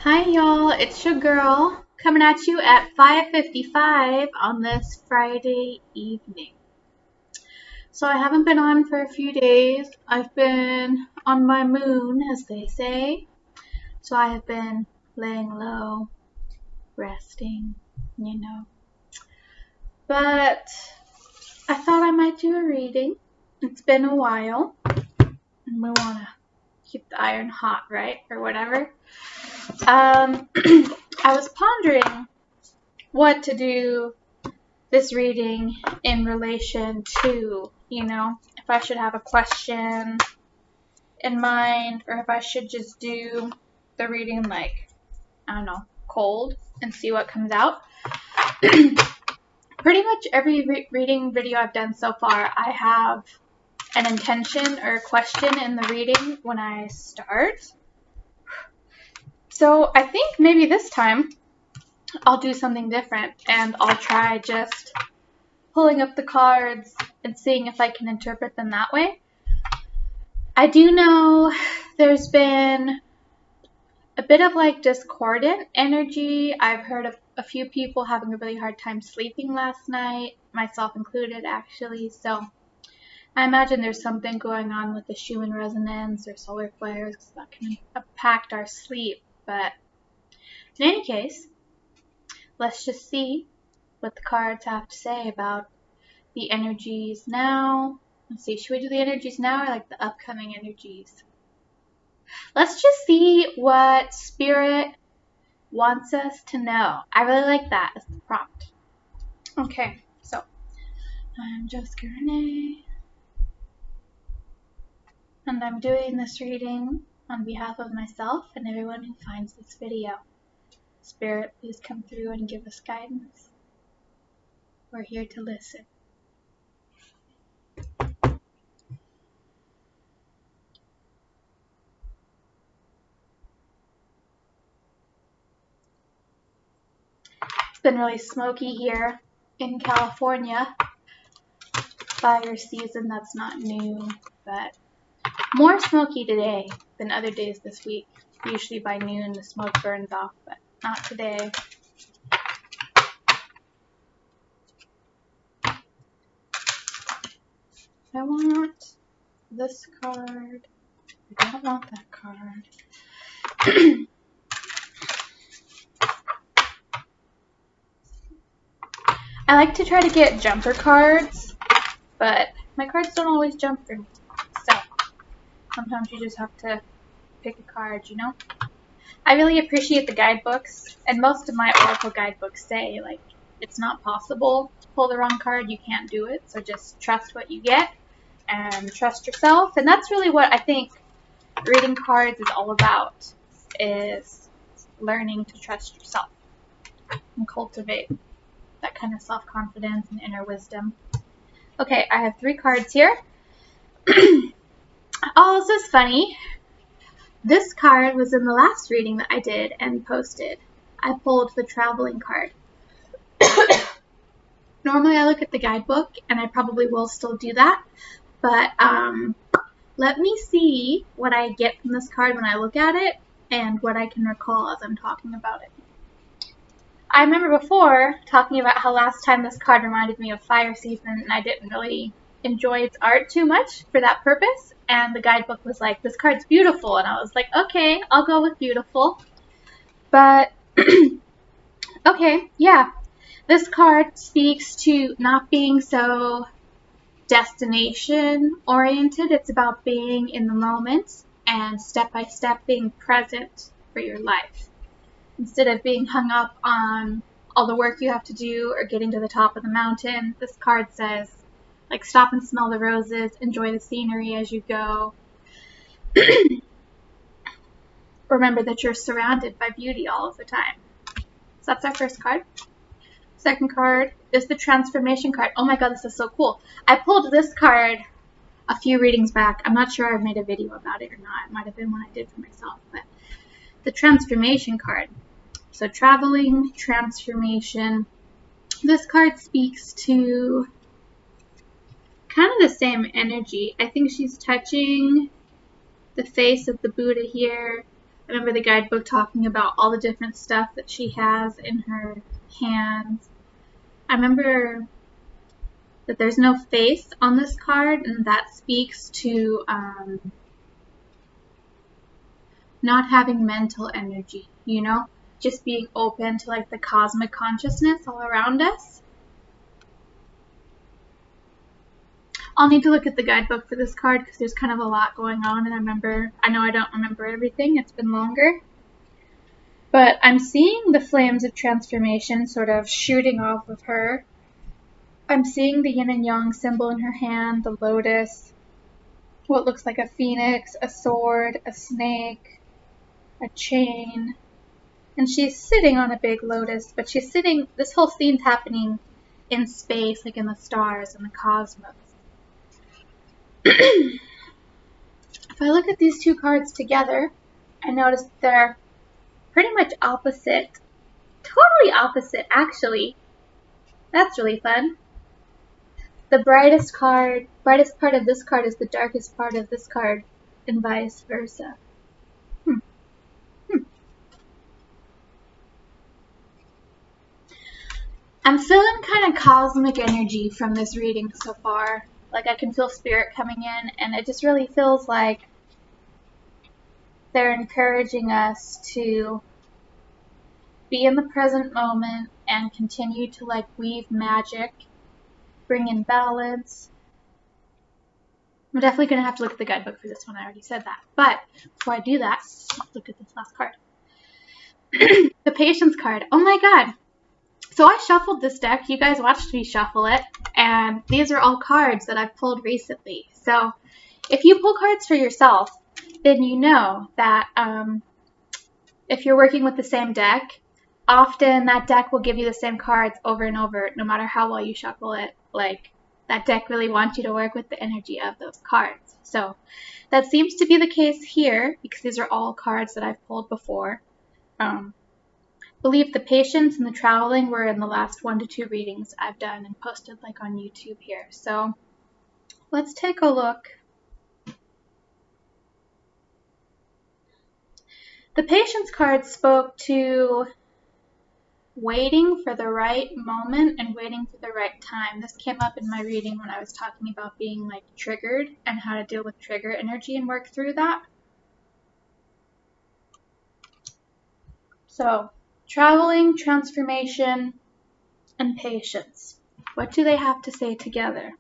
Hi y'all, it's your girl coming at you at 5:55 on this Friday evening. So I haven't been on for a few days. I've been on my moon, as they say. So I have been laying low, resting, you know. But I thought I might do a reading. It's been a while, and we want to keep the iron hot, right? Or whatever. I was pondering what to do this reading in relation to, if I should have a question in mind or if I should just do the reading like, I don't know, cold and see what comes out. Pretty much every reading video I've done so far, I have an intention or a question in the reading when I start. So I think maybe this time I'll do something different and I'll try just pulling up the cards and seeing if I can interpret them that way. I do know there's been a bit of like discordant energy. I've heard of a few people having a really hard time sleeping last night, myself included actually. So I imagine there's something going on with the Schumann resonance or solar flares that can impact our sleep. But in any case, let's just see what the cards have to say about the energies now. Let's see, should we do the energies now or like the upcoming energies? Let's just see what Spirit wants us to know. I really like that as the prompt. Okay, so I'm Jessica Renee, and I'm doing this reading on behalf of myself and everyone who finds this video. Spirit, please come through and give us guidance. We're here to listen. It's been really smoky here in California. Fire season, that's not new, but more smoky today than other days this week. Usually by noon the smoke burns off, but not today. I want this card. I don't want that card. I like to try to get jumper cards, but my cards don't always jump for me. So sometimes you just have to pick a card, you know? I really appreciate the guidebooks, and most of my Oracle guidebooks say, like, it's not possible to pull the wrong card, you can't do it, so just trust what you get and trust yourself. And that's really what I think reading cards is all about, is learning to trust yourself and cultivate that kind of self-confidence and inner wisdom. Okay, I have 3 cards here. Oh, this is funny. This card was in the last reading that I did and posted. I pulled the traveling card. Normally I look at the guidebook, and I probably will still do that, but let me see what I get from this card when I look at it and what I can recall as I'm talking about it. I remember before talking about how last time this card reminded me of fire season, and I didn't really enjoy its art too much for that purpose, and the guidebook was like, this card's beautiful, and I was like, okay, I'll go with beautiful. But okay, yeah, this card speaks to not being so destination oriented. It's about being in the moment and step by step being present for your life, instead of being hung up on all the work you have to do or getting to the top of the mountain. This card says, like, stop and smell the roses, enjoy the scenery as you go. Remember that you're surrounded by beauty all of the time. So that's our first card. Second card is the transformation card. Oh my god, this is so cool. I pulled this card a few readings back. I'm not sure I've made a video about it or not. It might have been one I did for myself. But the transformation card. So traveling, transformation. This card speaks to kind of the same energy. I think she's touching the face of the Buddha here, I remember the guidebook talking about all the different stuff that she has in her hands. I remember that there's no face on this card, and that speaks to not having mental energy, you know? Just being open to like the cosmic consciousness all around us. I'll need to look at the guidebook for this card because there's kind of a lot going on, and I know I don't remember everything. It's been longer. But I'm seeing the flames of transformation sort of shooting off of her. I'm seeing the yin and yang symbol in her hand, the lotus, what looks like a phoenix, a sword, a snake, a chain. And she's sitting on a big lotus, but she's sitting, this whole scene's happening in space, like in the stars and the cosmos. If I look at these two cards together, I notice they're pretty much opposite. Totally opposite, actually. That's really fun. The brightest part of this card is the darkest part of this card, and vice versa. I'm feeling kind of cosmic energy from this reading so far. Like I can feel spirit coming in, and it just really feels like they're encouraging us to be in the present moment and continue to like weave magic, bring in balance. I'm definitely going to have to look at the guidebook for this one. I already said that. But before I do that, let's look at this last card. The Patience card. Oh my god. So I shuffled this deck. You guys watched me shuffle it. And these are all cards that I've pulled recently. So if you pull cards for yourself, then you know that if you're working with the same deck, often that deck will give you the same cards over and over, no matter how well you shuffle it. Like, that deck really wants you to work with the energy of those cards. So that seems to be the case here, because these are all cards that I've pulled before. I believe the Patience and the Traveling were in the last 1 to 2 readings I've done and posted like on YouTube here. So let's take a look. The Patience card spoke to waiting for the right moment and waiting for the right time. This came up in my reading when I was talking about being like triggered and how to deal with trigger energy and work through that. So, traveling, transformation, and patience. What do they have to say together?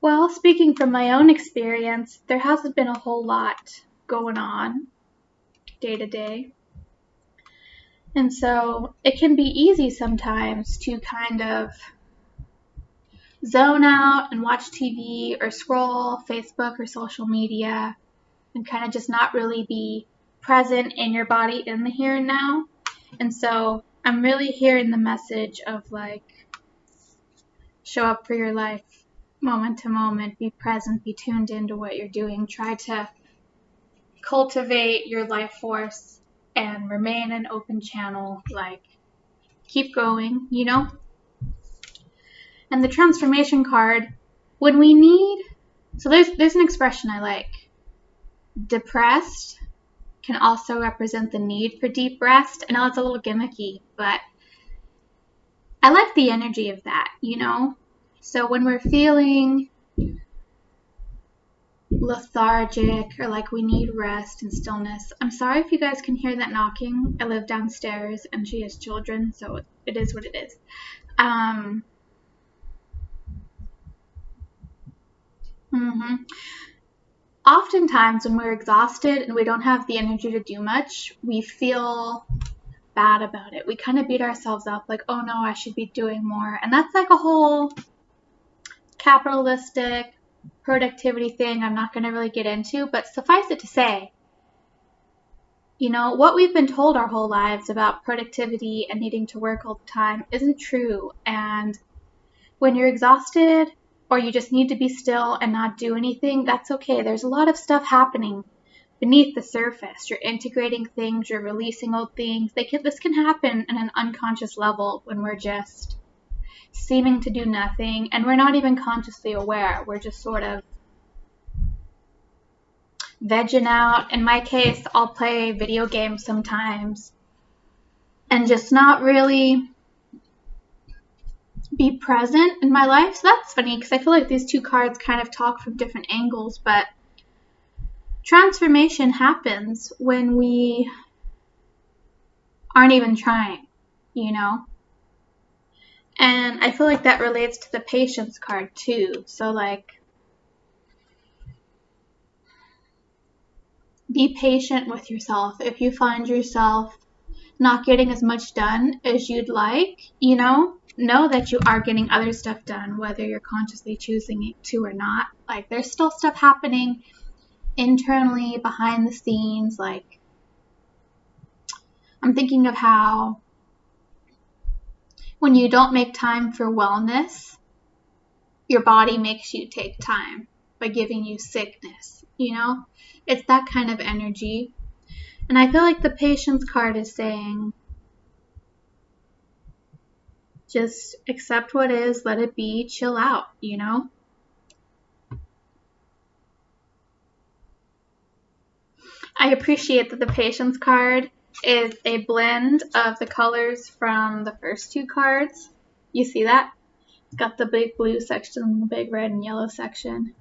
Well, speaking from my own experience, there hasn't been a whole lot going on day to day. And so it can be easy sometimes to kind of zone out and watch TV or scroll Facebook or social media and kind of just not really be present in your body in the here and now. And so I'm really hearing the message of like, show up for your life moment to moment, be present, be tuned into what you're doing, try to cultivate your life force and remain an open channel, like keep going, you know? And the transformation card, when we need, so there's an expression I like. Depressed can also represent the need for deep rest. I know it's a little gimmicky, but I like the energy of that, you know? So when we're feeling lethargic or like we need rest and stillness, I'm sorry if you guys can hear that knocking. I live downstairs and she has children, so it is what it is. Oftentimes when we're exhausted and we don't have the energy to do much, we feel bad about it. We kind of beat ourselves up like, oh no, I should be doing more. And that's like a whole capitalistic productivity thing I'm not going to really get into, but suffice it to say, you know, what we've been told our whole lives about productivity and needing to work all the time isn't true. And when you're exhausted or you just need to be still and not do anything, that's okay. There's a lot of stuff happening beneath the surface. You're integrating things, you're releasing old things. This can happen at an unconscious level when we're just seeming to do nothing, and we're not even consciously aware. We're just sort of vegging out. In my case, I'll play video games sometimes and just not really be present in my life. So that's funny because I feel like these two cards kind of talk from different angles, but transformation happens when we aren't even trying, you know? And I feel like that relates to the patience card too. So like, be patient with yourself. If you find yourself not getting as much done as you'd like, you know that you are getting other stuff done, whether you're consciously choosing it to or not. Like, there's still stuff happening internally behind the scenes. Like, I'm thinking of how when you don't make time for wellness, your body makes you take time by giving you sickness, you know? It's that kind of energy. And I feel like the patience card is saying, just accept what is, let it be, chill out, you know? I appreciate that the patience card is a blend of the colors from the first two cards. You see that? It's got the big blue section and the big red and yellow section.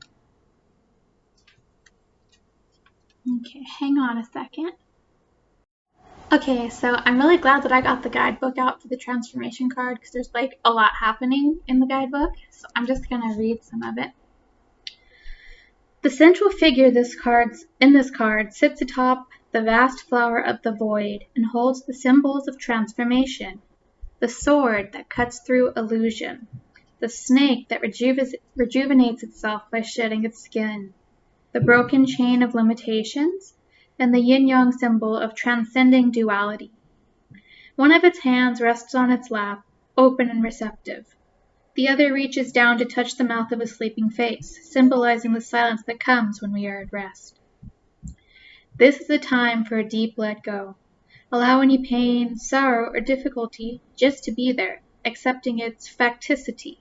Okay, hang on a second. Okay, so I'm really glad that I got the guidebook out for the transformation card because there's like a lot happening in the guidebook. So I'm just going to read some of it. The central figure in this card sits atop the vast flower of the void and holds the symbols of transformation. The sword that cuts through illusion. The snake that rejuvenates itself by shedding its skin. The broken chain of limitations, and the yin-yang symbol of transcending duality. One of its hands rests on its lap, open and receptive. The other reaches down to touch the mouth of a sleeping face, symbolizing the silence that comes when we are at rest. This is a time for a deep let go. Allow any pain, sorrow, or difficulty just to be there, accepting its facticity.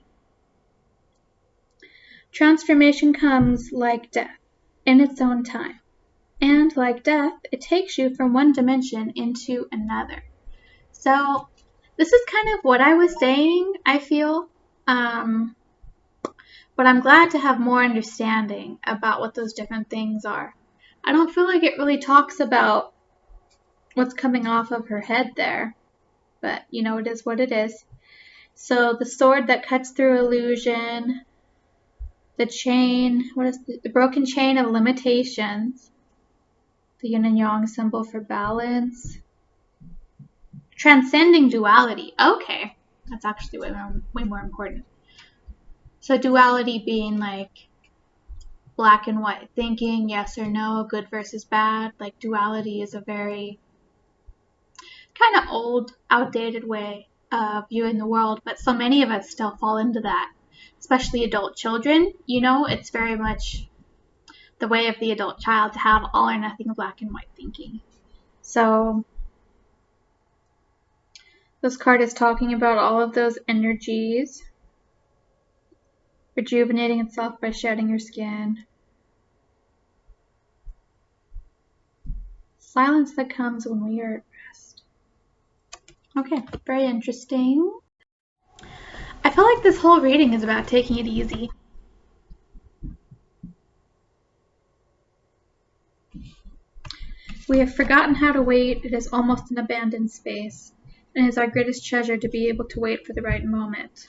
Transformation comes like death, in its own time. And like death, it takes you from one dimension into another. So this is kind of what I was saying, I feel. But I'm glad to have more understanding about what those different things are. I don't feel like it really talks about what's coming off of her head there. But, you know, it is what it is. So the sword that cuts through illusion, the chain, the broken chain of limitations, the yin and yang symbol for balance, transcending duality. Okay, that's actually way more important. So duality being like black and white thinking, yes or no, good versus bad. Like, duality is a very kind of old, outdated way of viewing the world, but so many of us still fall into that, especially adult children. You know, it's very much the way of the adult child to have all or nothing black and white thinking. So this card is talking about all of those energies, rejuvenating itself by shedding your skin. Silence that comes when we are at rest. Okay, very interesting. I feel like this whole reading is about taking it easy. We have forgotten how to wait. It is almost an abandoned space, and it is our greatest treasure to be able to wait for the right moment.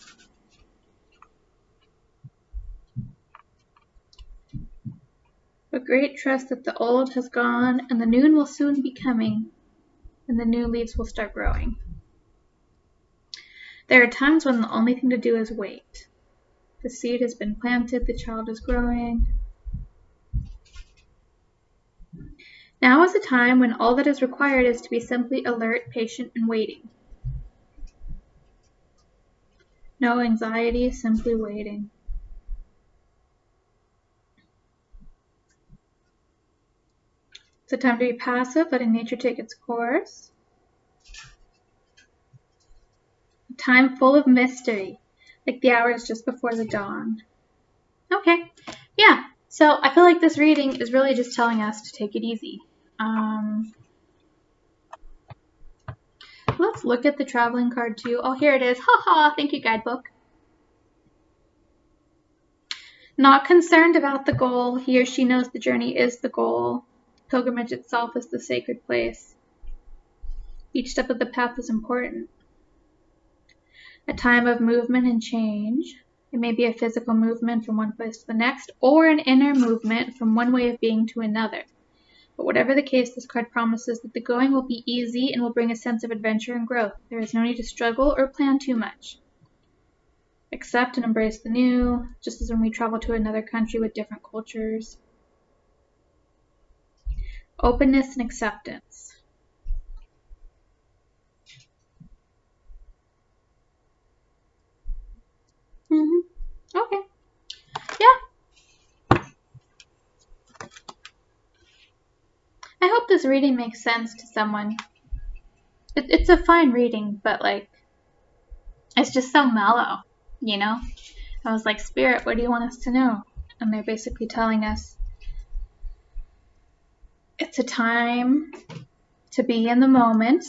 A great trust that the old has gone and the noon will soon be coming, and the new leaves will start growing. There are times when the only thing to do is wait. The seed has been planted, the child is growing. Now is a time when all that is required is to be simply alert, patient, and waiting. No anxiety, simply waiting. It's a time to be passive, letting nature take its course. A time full of mystery, Like the hours just before the dawn. Okay. Yeah. So I feel like this reading is really just telling us to take it easy. Let's look at the traveling card too. Oh, here it is. Haha. Thank you, guidebook. Not concerned about the goal. He or she knows the journey is the goal. Pilgrimage itself is the sacred place. Each step of the path is important. A time of movement and change. It may be a physical movement from one place to the next, or an inner movement from one way of being to another. But whatever the case, this card promises that the going will be easy and will bring a sense of adventure and growth. There is no need to struggle or plan too much. Accept and embrace the new, just as when we travel to another country with different cultures. Openness and acceptance. Okay. Yeah. I hope this reading makes sense to someone. It's a fine reading, but like, it's just so mellow, you know? I was like, Spirit, what do you want us to know? And they're basically telling us it's a time to be in the moment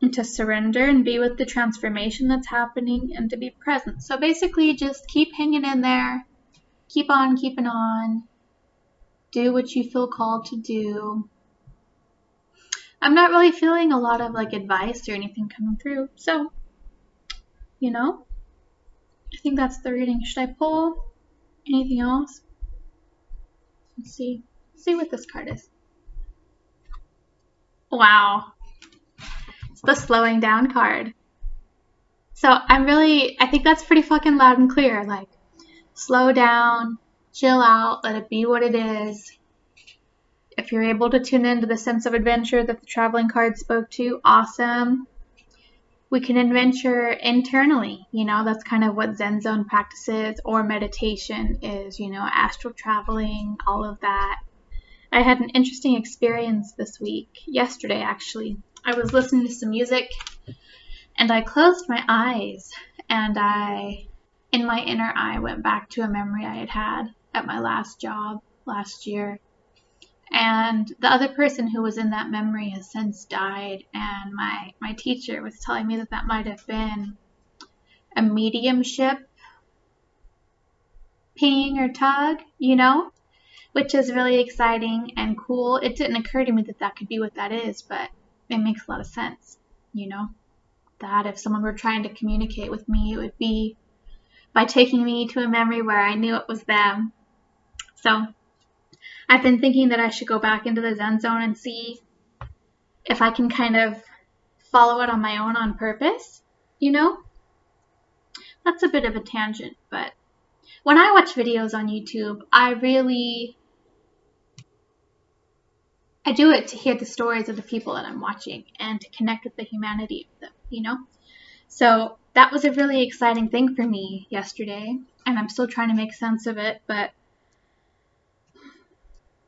and to surrender and be with the transformation that's happening and to be present. So basically just keep hanging in there, keep on keeping on, do what you feel called to do. I'm not really feeling a lot of like advice or anything coming through, so, you know, I think that's the reading. Should I pull anything else? Let's see. Let's see what this card is. Wow. It's the slowing down card. So I think that's pretty fucking loud and clear. Like, slow down, chill out, let it be what it is. If you're able to tune into the sense of adventure that the traveling card spoke to, awesome. We can adventure internally, you know, that's kind of what Zen Zone practices or meditation is, you know, astral traveling, all of that. I had an interesting experience this week, yesterday actually. I was listening to some music and I closed my eyes and in my inner eye, went back to a memory I had at my last job last year. And the other person who was in that memory has since died, and my teacher was telling me that might have been a mediumship ping or tug, you know, which is really exciting and cool. It didn't occur to me that could be what that is, but it makes a lot of sense, you know, that if someone were trying to communicate with me, it would be by taking me to a memory where I knew it was them. So I've been thinking that I should go back into the Zen Zone and see if I can kind of follow it on my own on purpose, you know? That's a bit of a tangent, but when I watch videos on YouTube, I do it to hear the stories of the people that I'm watching and to connect with the humanity of them, you know? So that was a really exciting thing for me yesterday, and I'm still trying to make sense of it, but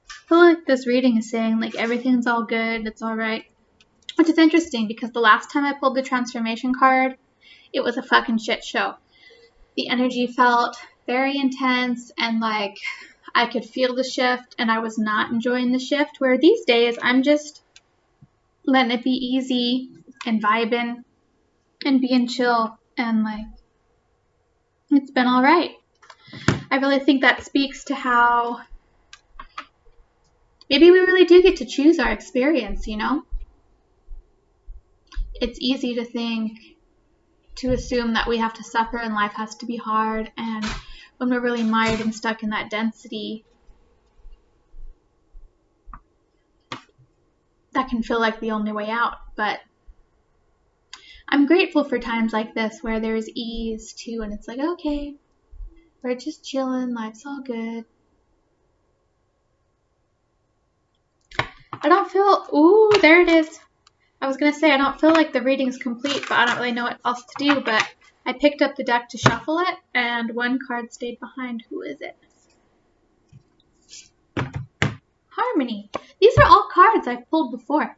I feel like this reading is saying, like, everything's all good, it's all right. Which is interesting, because the last time I pulled the transformation card, it was a fucking shit show. The energy felt very intense, and, like, I could feel the shift, and I was not enjoying the shift, where these days, I'm just letting it be easy, and vibing, and being chill, and, like, it's been all right. I really think that speaks to how maybe we really do get to choose our experience, you know? It's easy to think, to assume that we have to suffer and life has to be hard, and when we're really mired and stuck in that density, that can feel like the only way out. But I'm grateful for times like this where there's ease too, and it's like, okay, we're just chilling, life's all good. I don't feel, ooh, there it is. I was going to say, I don't feel like the reading's complete, but I don't really know what else to do, but I picked up the deck to shuffle it, and one card stayed behind. Who is it? Harmony. These are all cards I've pulled before.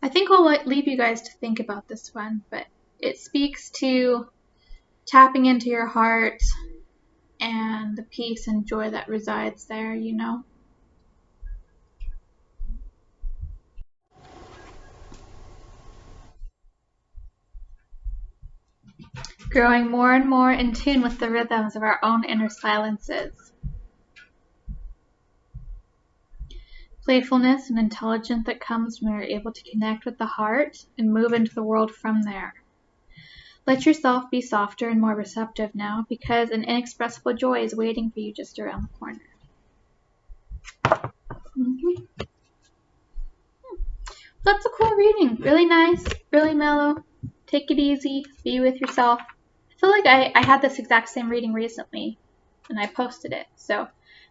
I I think I'll leave you guys to think about this one, but it speaks to tapping into your heart and the peace and joy that resides there, you know. Growing more and more in tune with the rhythms of our own inner silences. Playfulness and intelligence that comes when we are able to connect with the heart and move into the world from there. Let yourself be softer and more receptive now, because an inexpressible joy is waiting for you just around the corner. That's a cool reading. Really nice, really mellow. Take it easy, be with yourself. I feel like I had this exact same reading recently, and I posted it. So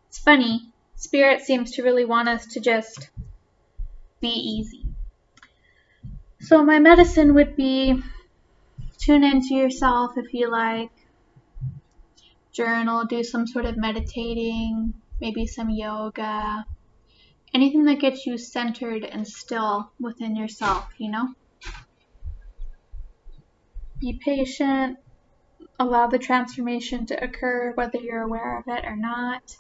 it's funny. Spirit seems to really want us to just be easy. So my medicine would be tune into yourself if you like. Journal, do some sort of meditating, maybe some yoga. Anything that gets you centered and still within yourself, you know? Be patient. Allow the transformation to occur whether you're aware of it or not.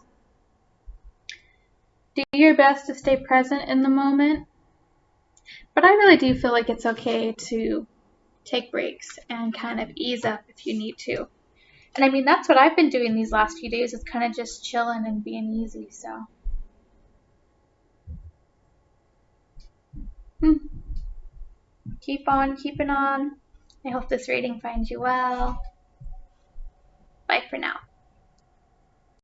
Do your best to stay present in the moment. But I really do feel like it's okay to take breaks and kind of ease up if you need to. And I mean, that's what I've been doing these last few days, is kind of just chilling and being easy, so. Keep on keeping on. I hope this reading finds you well. Bye for now.